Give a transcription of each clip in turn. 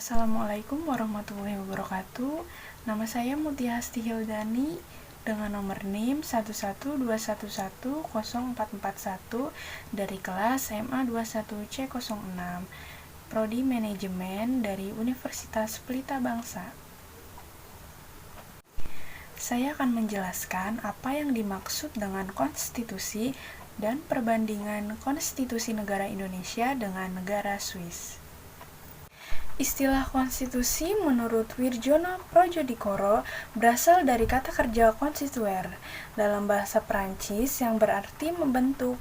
Assalamualaikum warahmatullahi wabarakatuh. Nama saya Mutia Hasti Hildani dengan nomor NIM 112110441 dari kelas MA 21C06 Prodi Manajemen dari Universitas Pelita Bangsa. Saya akan menjelaskan apa yang dimaksud dengan konstitusi dan perbandingan konstitusi negara Indonesia dengan negara Swiss. Istilah konstitusi menurut Wirjono Projodikoro berasal dari kata kerja constituer dalam bahasa Prancis yang berarti membentuk.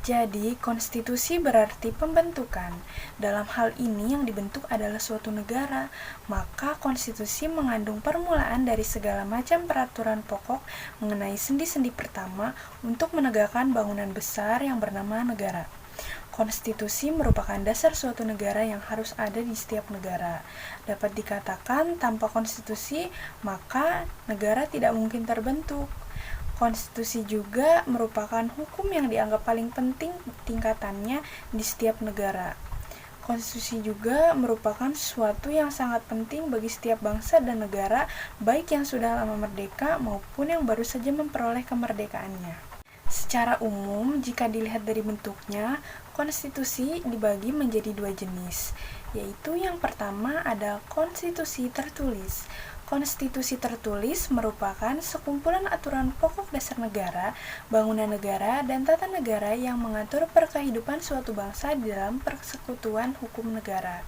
Jadi, konstitusi berarti pembentukan. Dalam hal ini yang dibentuk adalah suatu negara, maka konstitusi mengandung permulaan dari segala macam peraturan pokok mengenai sendi-sendi pertama untuk menegakkan bangunan besar yang bernama negara. Konstitusi merupakan dasar suatu negara yang harus ada di setiap negara. Dapat dikatakan tanpa konstitusi, maka negara tidak mungkin terbentuk. Konstitusi juga merupakan hukum yang dianggap paling penting tingkatannya di setiap negara. Konstitusi juga merupakan sesuatu yang sangat penting bagi setiap bangsa dan negara, baik yang sudah lama merdeka maupun yang baru saja memperoleh kemerdekaannya. Secara umum, jika dilihat dari bentuknya, konstitusi dibagi menjadi dua jenis, yaitu yang pertama ada konstitusi tertulis. Konstitusi tertulis merupakan sekumpulan aturan pokok dasar negara, bangunan negara, dan tata negara yang mengatur perkehidupan suatu bangsa di dalam persekutuan hukum negara.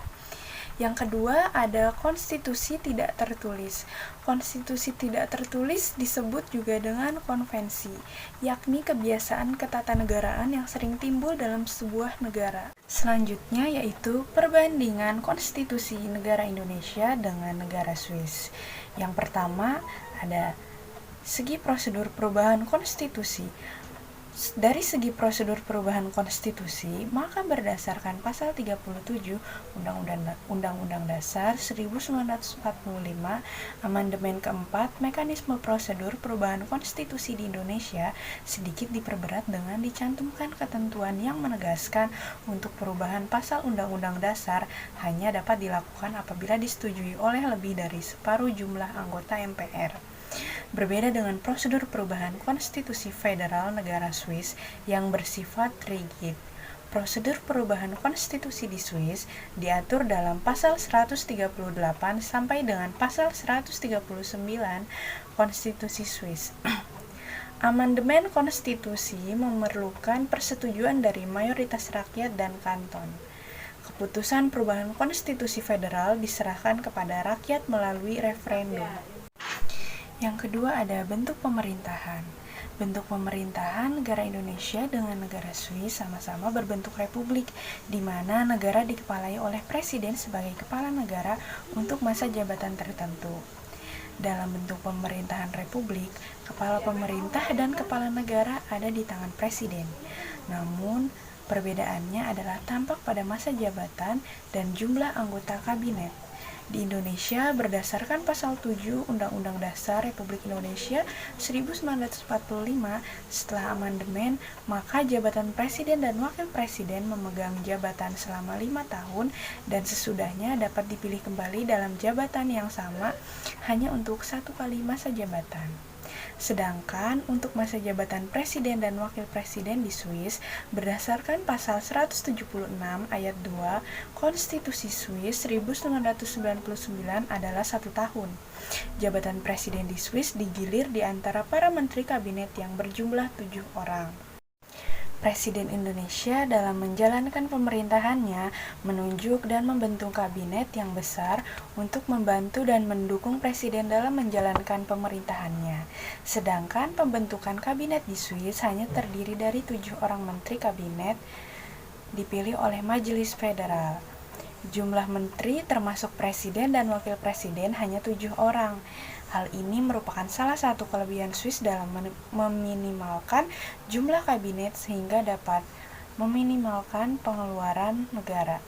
Yang kedua ada konstitusi tidak tertulis. Konstitusi tidak tertulis disebut juga dengan konvensi, yakni kebiasaan ketatanegaraan yang sering timbul dalam sebuah negara. Selanjutnya yaitu perbandingan konstitusi negara Indonesia dengan negara Swiss. Yang pertama ada segi prosedur perubahan konstitusi. Dari segi prosedur perubahan konstitusi, maka berdasarkan pasal 37 Undang-Undang Dasar 1945, amandemen keempat, mekanisme prosedur perubahan konstitusi di Indonesia sedikit diperberat dengan dicantumkan ketentuan yang menegaskan untuk perubahan pasal Undang-Undang Dasar hanya dapat dilakukan apabila disetujui oleh lebih dari separuh jumlah anggota MPR. Berbeda dengan prosedur perubahan konstitusi federal negara Swiss yang bersifat rigid. Prosedur perubahan konstitusi di Swiss diatur dalam pasal 138 sampai dengan pasal 139 konstitusi Swiss. Amandemen konstitusi memerlukan persetujuan dari mayoritas rakyat dan kanton. Keputusan perubahan konstitusi federal diserahkan kepada rakyat melalui referendum. Yang kedua ada bentuk pemerintahan. Bentuk pemerintahan negara Indonesia dengan negara Swiss sama-sama berbentuk republik, di mana negara dikepalai oleh presiden sebagai kepala negara untuk masa jabatan tertentu. Dalam bentuk pemerintahan republik, kepala pemerintah dan kepala negara ada di tangan presiden. Namun, perbedaannya adalah tampak pada masa jabatan dan jumlah anggota kabinet. Di Indonesia, berdasarkan pasal 7 Undang-Undang Dasar Republik Indonesia 1945, setelah amandemen, maka jabatan presiden dan wakil presiden memegang jabatan selama 5 tahun dan sesudahnya dapat dipilih kembali dalam jabatan yang sama hanya untuk 1 kali masa jabatan. Sedangkan untuk masa jabatan presiden dan wakil presiden di Swiss berdasarkan pasal 176 ayat 2 Konstitusi Swiss 1999 adalah 1 tahun. Jabatan presiden di Swiss digilir di antara para menteri kabinet yang berjumlah 7 orang. Presiden Indonesia dalam menjalankan pemerintahannya menunjuk dan membentuk kabinet yang besar untuk membantu dan mendukung presiden dalam menjalankan pemerintahannya. Sedangkan pembentukan kabinet di Swiss hanya terdiri dari 7 orang menteri kabinet dipilih oleh Majelis Federal. Jumlah menteri termasuk presiden dan wakil presiden hanya 7 orang. Hal ini merupakan salah satu kelebihan Swiss dalam meminimalkan jumlah kabinet sehingga dapat meminimalkan pengeluaran negara.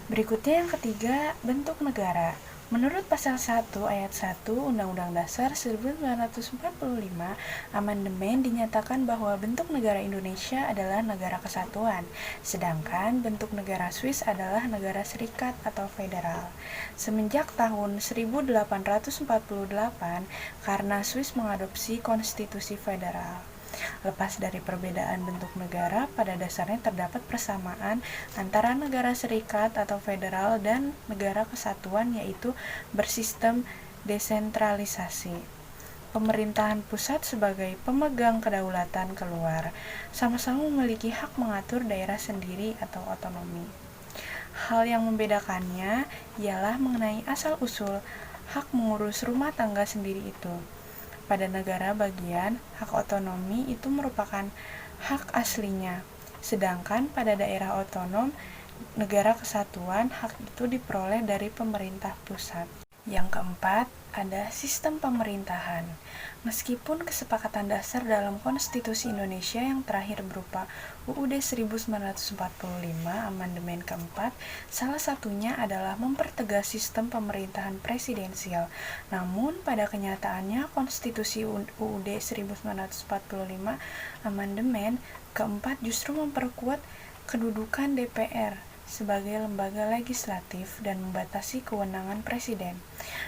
Berikutnya yang ketiga, bentuk negara. Menurut Pasal 1 Ayat 1 Undang-Undang Dasar 1945, amandemen dinyatakan bahwa bentuk negara Indonesia adalah negara kesatuan, sedangkan bentuk negara Swiss adalah negara serikat atau federal. Semenjak tahun 1848, karena Swiss mengadopsi konstitusi federal. Lepas dari perbedaan bentuk negara, pada dasarnya terdapat persamaan antara negara serikat atau federal dan negara kesatuan, yaitu bersistem desentralisasi. Pemerintahan pusat sebagai pemegang kedaulatan keluar, sama-sama memiliki hak mengatur daerah sendiri atau otonomi. Hal yang membedakannya ialah mengenai asal-usul hak mengurus rumah tangga sendiri itu. Pada negara bagian, hak otonomi itu merupakan hak aslinya, sedangkan pada daerah otonom negara kesatuan, hak itu diperoleh dari pemerintah pusat. Yang keempat, ada sistem pemerintahan. Meskipun kesepakatan dasar dalam Konstitusi Indonesia yang terakhir berupa UUD 1945 amandemen keempat, salah satunya adalah mempertegas sistem pemerintahan presidensial. Namun pada kenyataannya Konstitusi UUD 1945 amandemen keempat justru memperkuat kedudukan DPR sebagai lembaga legislatif dan membatasi kewenangan presiden.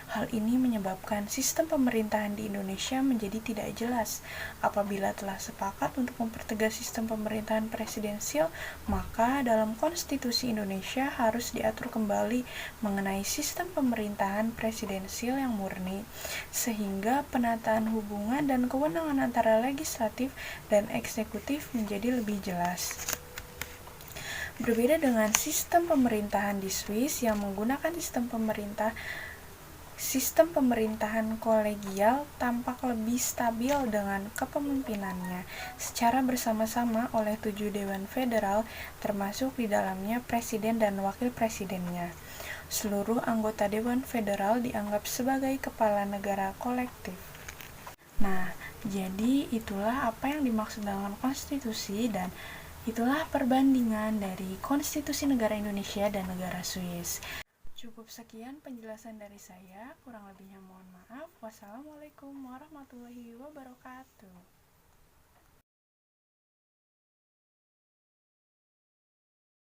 Hal ini menyebabkan sistem pemerintahan di Indonesia menjadi tidak jelas. Apabila telah sepakat untuk mempertegas sistem pemerintahan presidensial, maka dalam konstitusi Indonesia harus diatur kembali mengenai sistem pemerintahan presidensial yang murni, sehingga penataan hubungan dan kewenangan antara legislatif dan eksekutif menjadi lebih jelas. Berbeda dengan sistem pemerintahan di Swiss yang menggunakan sistem pemerintahan kolegial tampak lebih stabil dengan kepemimpinannya secara bersama-sama oleh 7 dewan federal, termasuk di dalamnya presiden dan wakil presidennya. Seluruh anggota dewan federal dianggap sebagai kepala negara kolektif. Nah, jadi itulah apa yang dimaksud dengan konstitusi, dan itulah perbandingan dari konstitusi negara Indonesia dan negara Swiss. Cukup sekian penjelasan dari saya, kurang lebihnya mohon maaf. Wassalamualaikum warahmatullahi wabarakatuh.